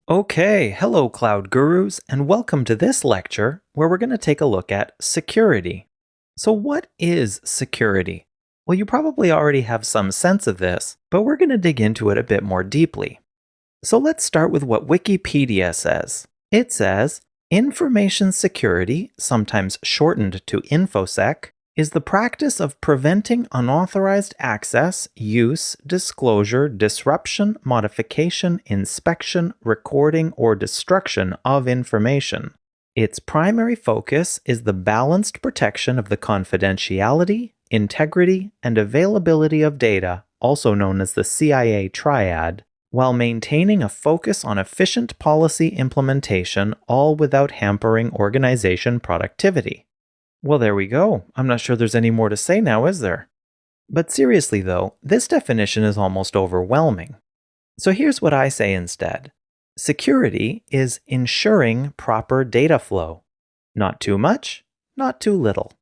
Okay, hello Cloud Gurus, and welcome to this lecture where we're going to take a look at security. So what is security? Well, you probably already have some sense of this, but we're going to dig into it a bit more deeply. So let's start with what Wikipedia says. It says, information security, sometimes shortened to InfoSec, is the practice of preventing unauthorized access, use, disclosure, disruption, modification, inspection, recording, or destruction of information. Its primary focus is the balanced protection of the confidentiality, integrity, and availability of data, also known as the CIA triad, while maintaining a focus on efficient policy implementation, all without hampering organization productivity. Well, there we go. I'm not sure there's any more to say now, is there? But seriously though, this definition is almost overwhelming. So here's what I say instead. Security is ensuring proper data flow. Not too much, not too little.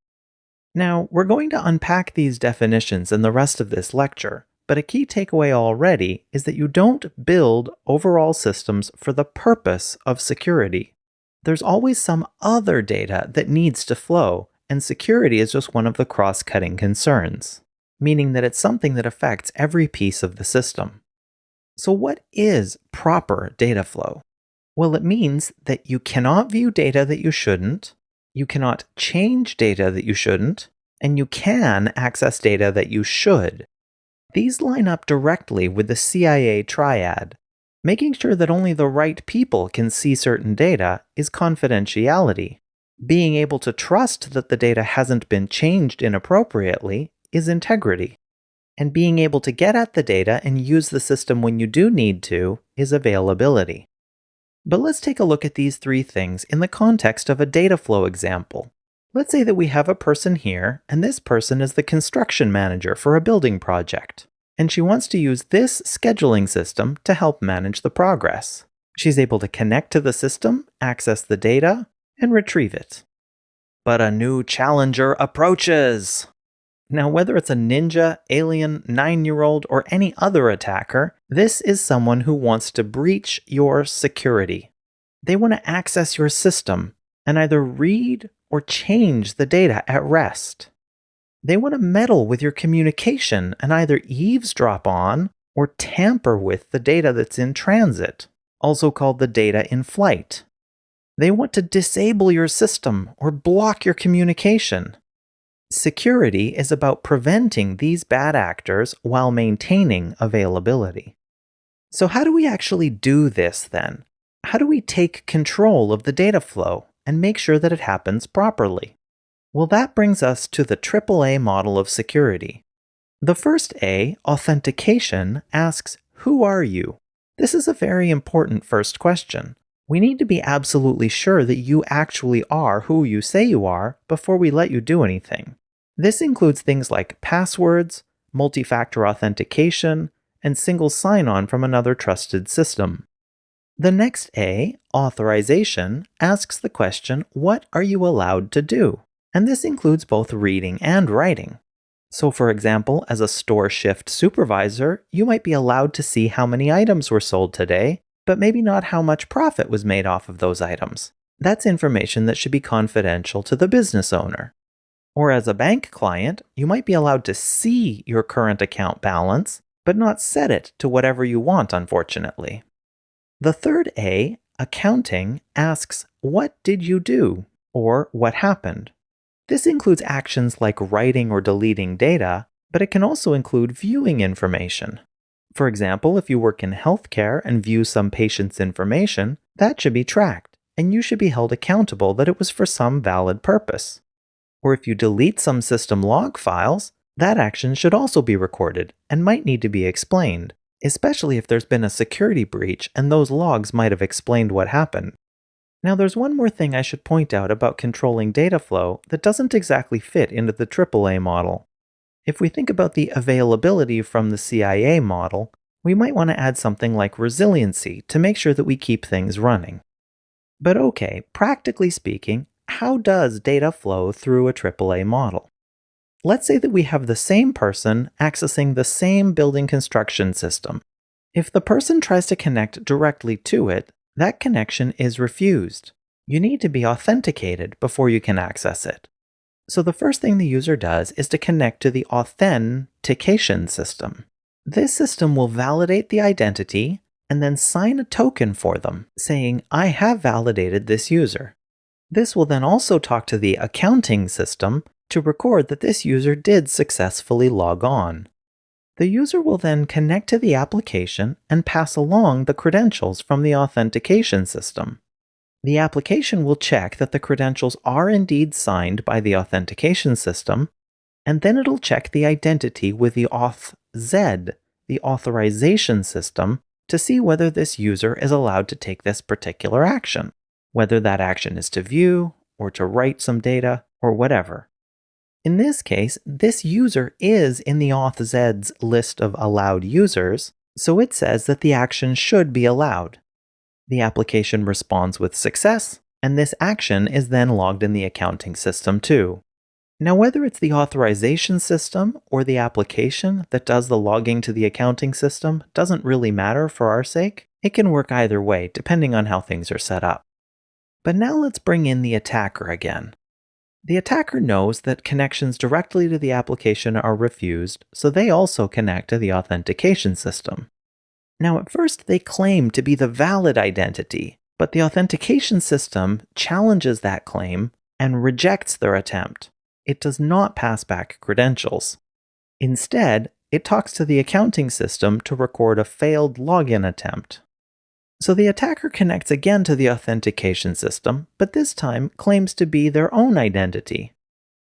Now, we're going to unpack these definitions in the rest of this lecture, but a key takeaway already is that you don't build overall systems for the purpose of security. There's always some other data that needs to flow, and security is just one of the cross-cutting concerns, meaning that it's something that affects every piece of the system. So what is proper data flow? Well, it means that you cannot view data that you shouldn't, you cannot change data that you shouldn't, and you can access data that you should. These line up directly with the CIA triad. Making sure that only the right people can see certain data is confidentiality. Being able to trust that the data hasn't been changed inappropriately is integrity. And being able to get at the data and use the system when you do need to is availability. But let's take a look at these three things in the context of a data flow example. Let's say that we have a person here, and this person is the construction manager for a building project. And she wants to use this scheduling system to help manage the progress. She's able to connect to the system, access the data, and retrieve it. But a new challenger approaches! Now, whether it's a ninja, alien, 9-year-old, or any other attacker, this is someone who wants to breach your security. They want to access your system and either read or change the data at rest. They want to meddle with your communication and either eavesdrop on or tamper with the data that's in transit, also called the data in flight. They want to disable your system or block your communication. Security is about preventing these bad actors while maintaining availability. So how do we actually do this then? How do we take control of the data flow and make sure that it happens properly? Well, that brings us to the AAA model of security. The first A, authentication, asks, who are you? This is a very important first question. We need to be absolutely sure that you actually are who you say you are before we let you do anything. This includes things like passwords, multi-factor authentication, and single sign-on from another trusted system. The next A, authorization, asks the question, what are you allowed to do? And this includes both reading and writing. So for example, as a store shift supervisor, you might be allowed to see how many items were sold today, but maybe not how much profit was made off of those items. That's information that should be confidential to the business owner. Or as a bank client, you might be allowed to see your current account balance, but not set it to whatever you want, unfortunately. The third A, accounting, asks, what did you do? Or what happened? This includes actions like writing or deleting data, but it can also include viewing information. For example, if you work in healthcare and view some patient's information, that should be tracked, and you should be held accountable that it was for some valid purpose. Or if you delete some system log files, that action should also be recorded and might need to be explained, especially if there's been a security breach and those logs might have explained what happened. Now there's one more thing I should point out about controlling data flow that doesn't exactly fit into the AAA model. If we think about the availability from the CIA model, we might want to add something like resiliency to make sure that we keep things running. But okay, practically speaking, how does data flow through a AAA model? Let's say that we have the same person accessing the same building construction system. If the person tries to connect directly to it, that connection is refused. You need to be authenticated before you can access it. So the first thing the user does is to connect to the authentication system. This system will validate the identity and then sign a token for them, saying, "I have validated this user." This will then also talk to the accounting system to record that this user did successfully log on. The user will then connect to the application and pass along the credentials from the authentication system. The application will check that the credentials are indeed signed by the authentication system, and then it'll check the identity with the AuthZ, the authorization system, to see whether this user is allowed to take this particular action, whether that action is to view, or to write some data, or whatever. In this case, this user is in the AuthZ's list of allowed users, so it says that the action should be allowed. The application responds with success, and this action is then logged in the accounting system too. Now, whether it's the authorization system or the application that does the logging to the accounting system doesn't really matter for our sake. It can work either way, depending on how things are set up. But now let's bring in the attacker again. The attacker knows that connections directly to the application are refused, so they also connect to the authentication system. Now, at first, they claim to be the valid identity, but the authentication system challenges that claim and rejects their attempt. It does not pass back credentials. Instead, it talks to the accounting system to record a failed login attempt. So the attacker connects again to the authentication system, but this time claims to be their own identity.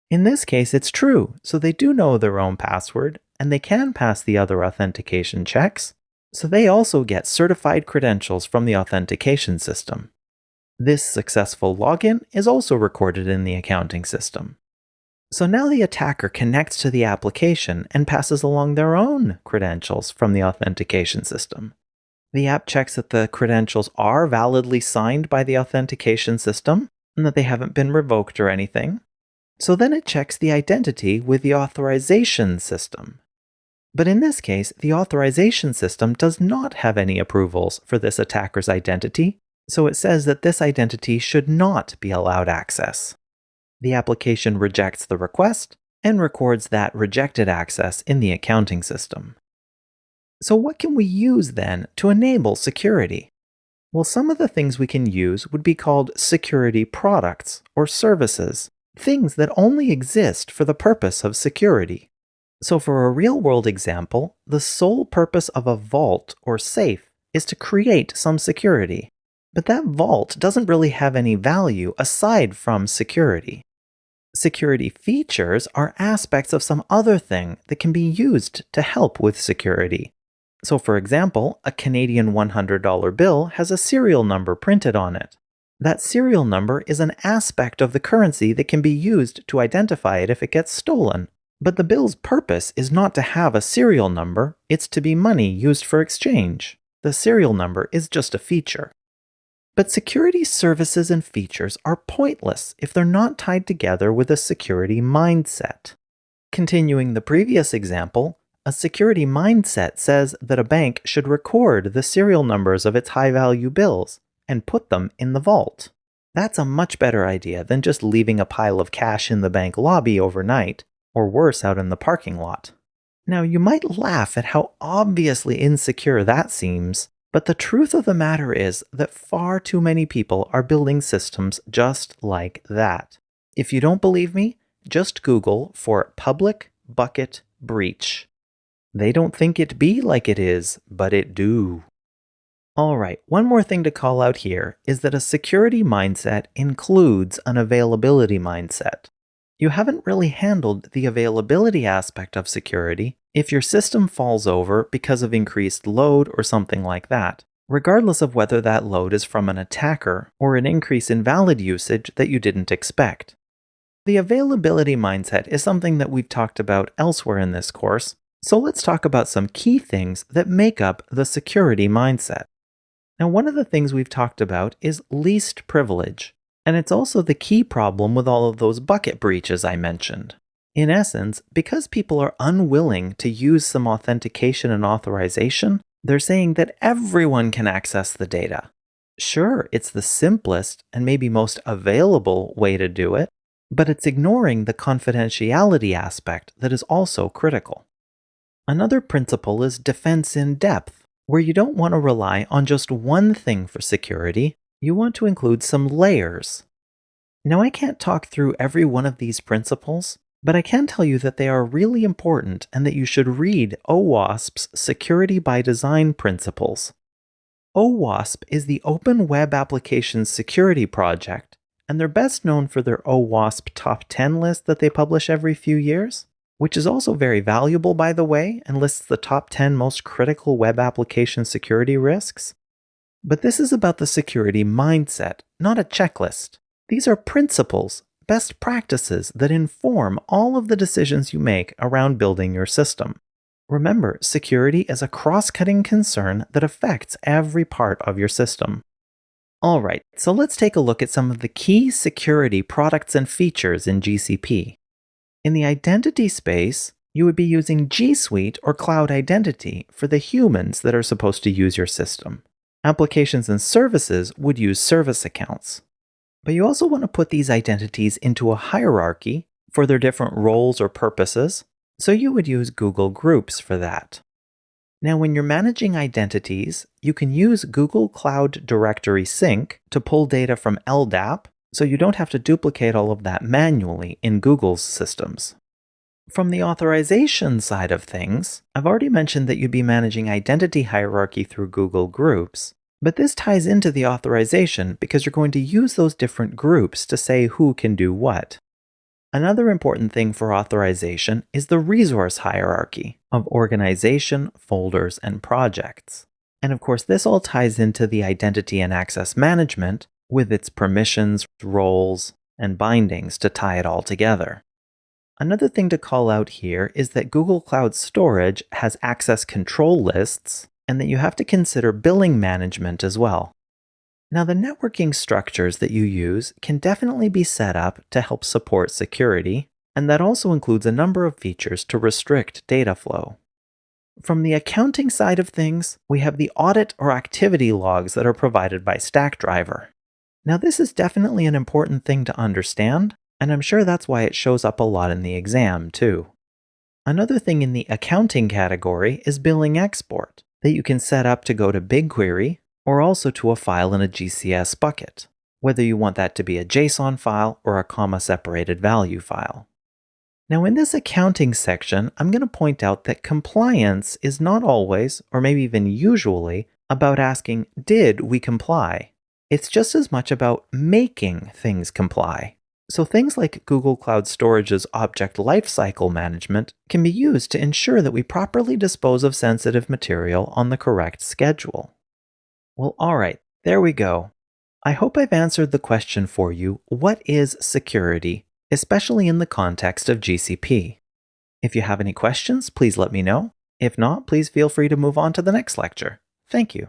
In this case, it's true, so they do know their own password, and they can pass the other authentication checks, so they also get certified credentials from the authentication system. This successful login is also recorded in the accounting system. So now the attacker connects to the application and passes along their own credentials from the authentication system. The app checks that the credentials are validly signed by the authentication system and that they haven't been revoked or anything. So then it checks the identity with the authorization system. But in this case, the authorization system does not have any approvals for this attacker's identity, so it says that this identity should not be allowed access. The application rejects the request and records that rejected access in the accounting system. So what can we use then to enable security? Well, some of the things we can use would be called security products or services, things that only exist for the purpose of security. So for a real-world example, the sole purpose of a vault or safe is to create some security. But that vault doesn't really have any value aside from security. Security features are aspects of some other thing that can be used to help with security. So for example, a Canadian $100 bill has a serial number printed on it. That serial number is an aspect of the currency that can be used to identify it if it gets stolen. But the bill's purpose is not to have a serial number, it's to be money used for exchange. The serial number is just a feature. But security services and features are pointless if they're not tied together with a security mindset. Continuing the previous example, a security mindset says that a bank should record the serial numbers of its high-value bills and put them in the vault. That's a much better idea than just leaving a pile of cash in the bank lobby overnight, or worse, out in the parking lot. Now, you might laugh at how obviously insecure that seems, but the truth of the matter is that far too many people are building systems just like that. If you don't believe me, just Google for public bucket breach. They don't think it be like it is, but it do. Alright, one more thing to call out here is that a security mindset includes an availability mindset. You haven't really handled the availability aspect of security if your system falls over because of increased load or something like that, regardless of whether that load is from an attacker or an increase in valid usage that you didn't expect. The availability mindset is something that we've talked about elsewhere in this course, so let's talk about some key things that make up the security mindset. Now, one of the things we've talked about is least privilege. And it's also the key problem with all of those bucket breaches I mentioned. In essence, because people are unwilling to use some authentication and authorization, they're saying that everyone can access the data. Sure, it's the simplest and maybe most available way to do it, but it's ignoring the confidentiality aspect that is also critical. Another principle is defense in depth, where you don't want to rely on just one thing for security, you want to include some layers. Now, I can't talk through every one of these principles, but I can tell you that they are really important and that you should read OWASP's Security by Design principles. OWASP is the Open Web Application Security Project, and they're best known for their OWASP Top 10 list that they publish every few years, which is also very valuable, by the way, and lists the top 10 most critical web application security risks. But this is about the security mindset, not a checklist. These are principles, best practices that inform all of the decisions you make around building your system. Remember, security is a cross-cutting concern that affects every part of your system. Alright, so let's take a look at some of the key security products and features in GCP. In the identity space, you would be using G Suite or Cloud Identity for the humans that are supposed to use your system. Applications and services would use service accounts. But you also want to put these identities into a hierarchy for their different roles or purposes, so you would use Google Groups for that. Now, when you're managing identities, you can use Google Cloud Directory Sync to pull data from LDAP, so you don't have to duplicate all of that manually in Google's systems. From the authorization side of things, I've already mentioned that you'd be managing identity hierarchy through Google Groups, but this ties into the authorization because you're going to use those different groups to say who can do what. Another important thing for authorization is the resource hierarchy of organization, folders, and projects. And of course, this all ties into the identity and access management with its permissions, roles, and bindings to tie it all together. Another thing to call out here is that Google Cloud Storage has access control lists, and that you have to consider billing management as well. Now, the networking structures that you use can definitely be set up to help support security, and that also includes a number of features to restrict data flow. From the accounting side of things, we have the audit or activity logs that are provided by Stackdriver. Now, this is definitely an important thing to understand, and I'm sure that's why it shows up a lot in the exam, too. Another thing in the accounting category is billing export, that you can set up to go to BigQuery, or also to a file in a GCS bucket, whether you want that to be a JSON file or a comma-separated value file. Now, in this accounting section, I'm going to point out that compliance is not always, or maybe even usually, about asking, did we comply? It's just as much about making things comply. So things like Google Cloud Storage's Object Lifecycle Management can be used to ensure that we properly dispose of sensitive material on the correct schedule. Well, alright, there we go. I hope I've answered the question for you, what is security, especially in the context of GCP? If you have any questions, please let me know. If not, please feel free to move on to the next lecture. Thank you.